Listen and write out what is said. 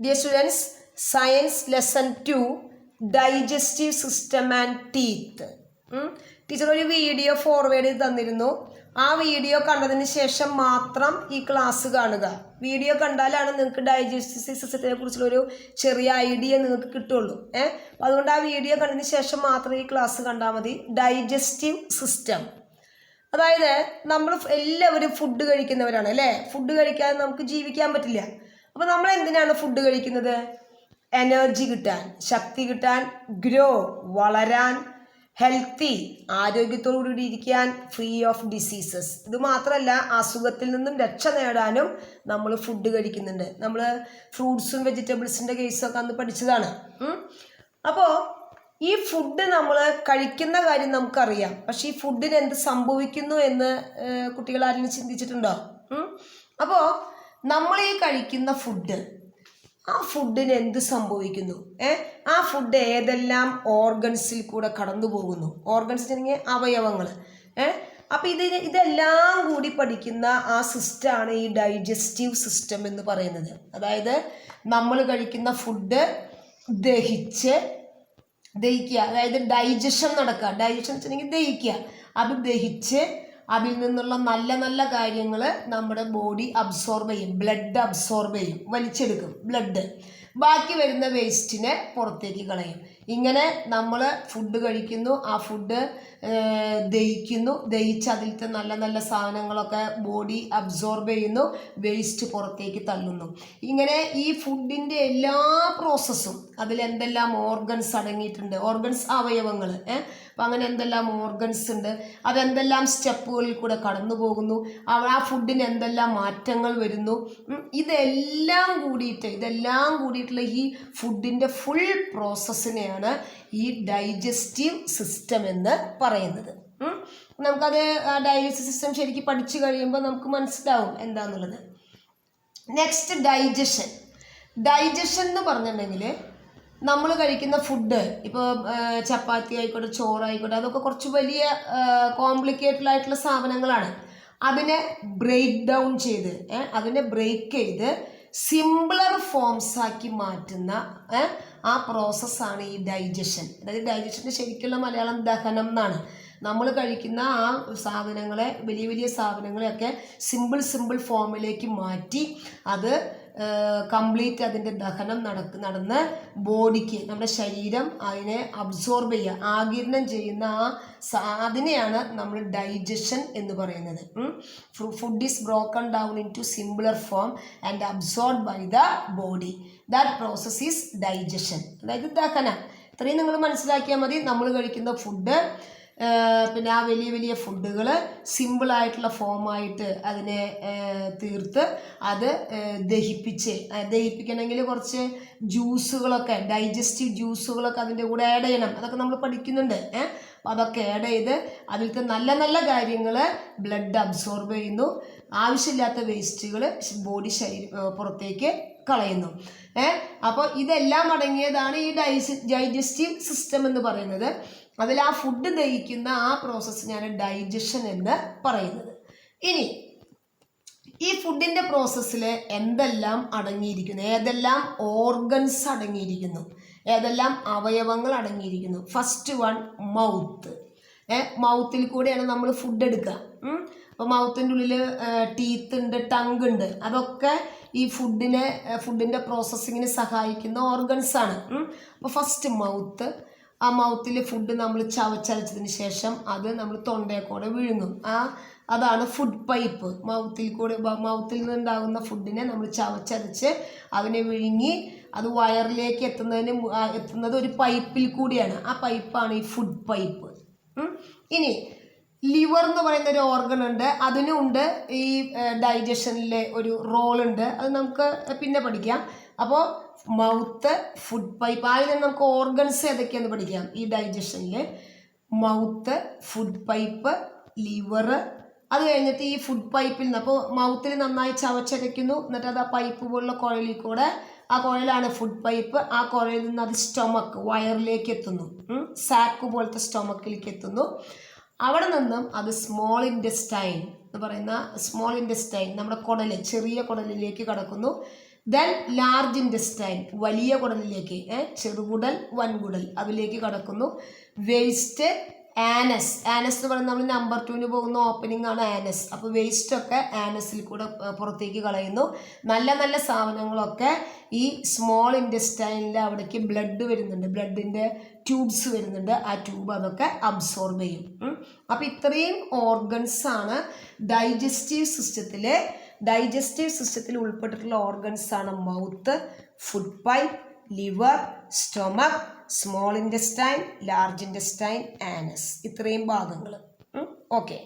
Dear students, Science Lesson 2, Digestive System and Teeth. Teacher ഒരു video forward ചെയ്ത് തന്നിരുന്നു. ആ വീഡിയോ കണ്ടതിന് ശേഷം മാത്രം ഈ ക്ലാസ് കാണുക. വീഡിയോ കണ്ടാലാണ് നിങ്ങൾക്ക് ഡൈജസ്റ്റീവ് സിസ്റ്റത്തിനെ കുറിച്ചുള്ളൊരു ചെറിയ ഐഡിയ നിങ്ങൾക്ക് കിട്ടുള്ളൂ. അപ്പോൾ അതുകൊണ്ട് ആ വീഡിയോ കണ്ടതിന് ശേഷം മാത്രം ഈ ക്ലാസ് കണ്ടാൽ മതി. ഡൈജസ്റ്റീവ് സിസ്റ്റം, അതായത് നമ്മൾ എല്ലാവരും ഫുഡ് കഴിക്കുന്നവരാണ് അല്ലേ. ഫുഡ് കഴിക്കാതെ നമുക്ക് ജീവിക്കാൻ പറ്റില്ല. അപ്പോൾ നമ്മൾ എന്തിനാണ് ഫുഡ് കഴിക്കുന്നത്? എനർജി കിട്ടാൻ, ശക്തി കിട്ടാൻ, ഗ്രോ വളരാൻ, ഹെൽത്തി ആരോഗ്യത്തോടുകൂടി ഇരിക്കാൻ, ഫ്രീ ഓഫ് ഡിസീസസ്. ഇത് മാത്രമല്ല, അസുഖത്തിൽ നിന്നും രക്ഷ നേടാനും നമ്മൾ ഫുഡ് കഴിക്കുന്നുണ്ട്. നമ്മൾ ഫ്രൂട്ട്സും വെജിറ്റബിൾസിൻ്റെ കേസൊക്കെ അന്ന് പഠിച്ചതാണ്. അപ്പോൾ ഈ ഫുഡ് നമ്മൾ കഴിക്കുന്ന കാര്യം നമുക്കറിയാം. പക്ഷെ ഈ ഫുഡിന് എന്ത് സംഭവിക്കുന്നു എന്ന് കുട്ടികൾ ആരെങ്കിലും ചിന്തിച്ചിട്ടുണ്ടോ? അപ്പോൾ നമ്മൾ ഈ കഴിക്കുന്ന ഫുഡ്, ആ ഫുഡിന് എന്ത് സംഭവിക്കുന്നു? ആ ഫുഡ് ഏതെല്ലാം ഓർഗൻസിൽ കൂടെ കടന്നു പോകുന്നു? ഓർഗൻസ് അല്ലെങ്കിൽ അവയവങ്ങൾ. അപ്പം ഇതെല്ലാം കൂടി പഠിക്കുന്ന ആ സിസ്റ്റമാണ് ഈ ഡൈജസ്റ്റീവ് സിസ്റ്റം എന്ന് പറയുന്നത്. അതായത് നമ്മൾ കഴിക്കുന്ന ഫുഡ് ദഹിക്കുക, അതായത് ഡൈജഷൻ നടക്കുക. ഡൈജഷൻ വെച്ചിട്ടുണ്ടെങ്കിൽ ദഹിക്കുക. അത് ദഹിച്ച് അതിൽ നിന്നുള്ള നല്ല നല്ല കാര്യങ്ങൾ നമ്മുടെ ബോഡി അബ്സോർബ് ചെയ്യും, ബ്ലഡ് അബ്സോർബ് ചെയ്യും, വലിച്ചെടുക്കും ബ്ലഡ്. ബാക്കി വരുന്ന വേസ്റ്റിനെ പുറത്തേക്ക് കളയും. ഇങ്ങനെ നമ്മൾ ഫുഡ് കഴിക്കുന്നു, ആ ഫുഡ് ദഹിക്കുന്നു, ദഹിച്ച് അതിലത്തെ നല്ല നല്ല സാധനങ്ങളൊക്കെ ബോഡി അബ്സോർബ് ചെയ്യുന്നു, വേസ്റ്റ് പുറത്തേക്ക് തള്ളുന്നു. ഇങ്ങനെ ഈ ഫുഡിൻ്റെ എല്ലാ പ്രോസസ്സും അതിലെന്തെല്ലാം ഓർഗൻസ് അടങ്ങിയിട്ടുണ്ട്, ഓർഗൻസ് അവയവങ്ങൾ. അപ്പം അങ്ങനെ എന്തെല്ലാം ഓർഗൻസ് ഉണ്ട്, അതെന്തെല്ലാം സ്റ്റെപ്പുകളിൽ കൂടെ കടന്നു പോകുന്നു, ആ ഫുഡിന് എന്തെല്ലാം മാറ്റങ്ങൾ വരുന്നു. ഇതെല്ലാം കൂടിയിട്ടുള്ള ഈ ഫുഡിൻ്റെ ഫുൾ പ്രോസസ്സിനെയാണ് ഈ ഡൈജസ്റ്റീവ് സിസ്റ്റം എന്ന് പറയുന്നത്. നമുക്കത് ഡൈജസ്റ്റീവ് സിസ്റ്റം ശരിക്കും പഠിച്ചു കഴിയുമ്പോൾ നമുക്ക് മനസ്സിലാവും എന്താണെന്നുള്ളത്. നെക്സ്റ്റ്, ഡൈജഷൻ എന്ന് പറഞ്ഞിട്ടുണ്ടെങ്കിൽ നമ്മൾ കഴിക്കുന്ന ഫുഡ്, ഇപ്പോൾ ചപ്പാത്തി ആയിക്കോട്ടെ, ചോറായിക്കോട്ടെ, അതൊക്കെ കുറച്ച് വലിയ കോംപ്ലിക്കേറ്റഡ് ആയിട്ടുള്ള സാധനങ്ങളാണ്. അതിനെ ബ്രേക്ക് ചെയ്ത് സിംപിളർ ഫോംസ് ആക്കി മാറ്റുന്ന ആ പ്രോസസ്സാണ് ഈ ഡൈജഷൻ. അതായത് ഡൈജഷൻ്റെ ശരിക്കുള്ള മലയാളം ദഹനം എന്നാണ്. നമ്മൾ കഴിക്കുന്ന ആ സാധനങ്ങളെ, വലിയ വലിയ സാധനങ്ങളെയൊക്കെ സിമ്പിൾ ഫോമിലേക്ക് മാറ്റി അത് കംപ്ലീറ്റ് അതിൻ്റെ ദഹനം നടന്ന് ബോഡിക്ക്, നമ്മുടെ ശരീരം അതിനെ അബ്സോർബ് ചെയ്യുക, ആഗിരണം ചെയ്യുന്ന അതിനെയാണ് നമ്മൾ ഡൈജഷൻ എന്ന് പറയുന്നത്. Food is broken down into simpler form and absorb by the body. That process is digestion, അതായത് ദഹനം. ഇത്രയും നിങ്ങൾ മനസ്സിലാക്കിയാൽ മതി. നമ്മൾ കഴിക്കുന്ന ഫുഡ്, പിന്നെ ആ വലിയ വലിയ ഫുഡുകൾ സിമ്പിളായിട്ടുള്ള ഫോമായിട്ട് അതിനെ തീർത്ത് അത് ദഹിപ്പിക്കണമെങ്കിൽ കുറച്ച് ജ്യൂസുകളൊക്കെ, ഡൈജസ്റ്റീവ് ജ്യൂസുകളൊക്കെ അതിൻ്റെ കൂടെ ആഡ് ചെയ്യണം. അതൊക്കെ നമ്മൾ പഠിക്കുന്നുണ്ട്. അപ്പോൾ അതൊക്കെ ആഡ് ചെയ്ത് അതിലത്തെ നല്ല നല്ല കാര്യങ്ങൾ ബ്ലഡ് അബ്സോർബ് ചെയ്യുന്നു, ആവശ്യമില്ലാത്ത വേസ്റ്റുകൾ ബോഡി പുറത്തേക്ക് കളയുന്നു. അപ്പോൾ ഇതെല്ലാം അടങ്ങിയതാണ് ഈ ഡൈജസ്റ്റീവ് സിസ്റ്റം എന്ന് പറയുന്നത്. അതിൽ ആ ഫുഡ് ദഹിക്കുന്ന ആ പ്രോസസ്സിനാണ് ഡൈജഷൻ എന്ന് പറയുന്നത്. ഇനി ഈ ഫുഡിൻ്റെ പ്രോസസ്സിൽ എന്തെല്ലാം അടങ്ങിയിരിക്കുന്നു, ഏതെല്ലാം ഓർഗൻസ് അടങ്ങിയിരിക്കുന്നു, ഏതെല്ലാം അവയവങ്ങൾ അടങ്ങിയിരിക്കുന്നു? First one, mouth. മൗത്തിൽ കൂടെയാണ് നമ്മൾ ഫുഡ് എടുക്കുക. അപ്പോൾ മൗത്തിൻ്റെ ഉള്ളിൽ ടീത്ത് ഉണ്ട്, ടങ് ഉണ്ട്. അതൊക്കെ ഈ ഫുഡിൻ്റെ പ്രോസസ്സിങ്ങിന് സഹായിക്കുന്ന ഓർഗൻസാണ്. അപ്പോൾ ഫസ്റ്റ് മൗത്ത്. ആ മൗത്തിൽ ഫുഡ് നമ്മൾ ചവച്ചരച്ചതിന് ശേഷം അത് നമ്മൾ തൊണ്ടയെ കൂടെ വിഴുങ്ങും. അതാണ് ഫുഡ് പൈപ്പ്. മൗത്തിൽ നിന്നുണ്ടാകുന്ന ഫുഡിനെ നമ്മൾ ചവച്ചരച്ച് അതിനെ വിഴുങ്ങി അത് വയറിലേക്ക് എത്തുന്നത് ഒരു പൈപ്പിൽ കൂടിയാണ്. ആ പൈപ്പാണ് ഈ ഫുഡ് പൈപ്പ്. ഇനി ലിവർ എന്ന് പറയുന്ന ഒരു ഓർഗൻ ഉണ്ട്. അതിനും ഉണ്ട് ഈ ഡൈജഷനിലെ ഒരു റോളുണ്ട്. അത് നമുക്ക് പിന്നെ പഠിക്കാം. അപ്പോൾ മൗത്ത്, ഫുഡ് പൈപ്പ്, ആദ്യം നമുക്ക് ഓർഗൻസ് ഏതൊക്കെയാണെന്ന് പഠിക്കാം. ഈ ഡൈജഷനിൽ മൗത്ത്, ഫുഡ് പൈപ്പ്, ലിവർ. അത് കഴിഞ്ഞിട്ട് ഈ ഫുഡ് പൈപ്പിൽ നിന്ന്, അപ്പോൾ മൗത്തിൽ നന്നായി ചവച്ചരയ്ക്കുന്നു, എന്നിട്ട് അത് ആ പൈപ്പ് പോലുള്ള കുഴലിൽ കൂടെ, ആ കുഴലാണ് ഫുഡ് പൈപ്പ്. ആ കുഴലിൽ നിന്ന് അത് സ്റ്റൊമക്ക്, വയറിലേക്ക് എത്തുന്നു, സാക്ക് പോലത്തെ സ്റ്റൊമക്കിലേക്ക് എത്തുന്നു. അവിടെ നിന്നും അത് സ്മോൾ ഇൻറ്റസ്റ്റൈൻ എന്ന് പറയുന്ന നമ്മുടെ കുടൽ, ചെറിയ കുടലിലേക്ക് കടക്കുന്നു. ദെൻ ലാർജ് ഇൻറ്റസ്റ്റൈൻ വലിയ കുടലിലേക്ക്, ചെറുകുടൽ വൻകുടൽ അതിലേക്ക് കടക്കുന്നു. വേസ്റ്റ് ആനസ്, ആനസ് എന്ന് പറയുന്നത് നമ്മൾ നമ്പർ 2 പോകുന്ന ഓപ്പണിംഗ് ആണ് ആനസ്. അപ്പോൾ വേസ്റ്റ് ഒക്കെ ആനസിൽ കൂടെ പുറത്തേക്ക് കളയുന്നു. നല്ല നല്ല സാധനങ്ങളൊക്കെ ഈ സ്മോൾ ഇൻറ്റസ്റ്റൈനിൽ അവിടേക്ക് ബ്ലഡ് വരുന്നുണ്ട്, ബ്ലഡിൻ്റെ ട്യൂബ്സ് വരുന്നുണ്ട്, ആ ട്യൂബ് അതൊക്കെ അബ്സോർബ് ചെയ്യും. അപ്പോൾ ഇത്രയും ഓർഗൻസ് ആണ് ഡൈജസ്റ്റീവ് സിസ്റ്റത്തിൽ ഉൾപ്പെട്ടിട്ടുള്ള ഓർഗൻസ് ആണ് mouth, food pipe, liver, stomach, small intestine, large intestine, Anas. ഇത്രയും ഭാഗങ്ങൾ. ഓക്കെ.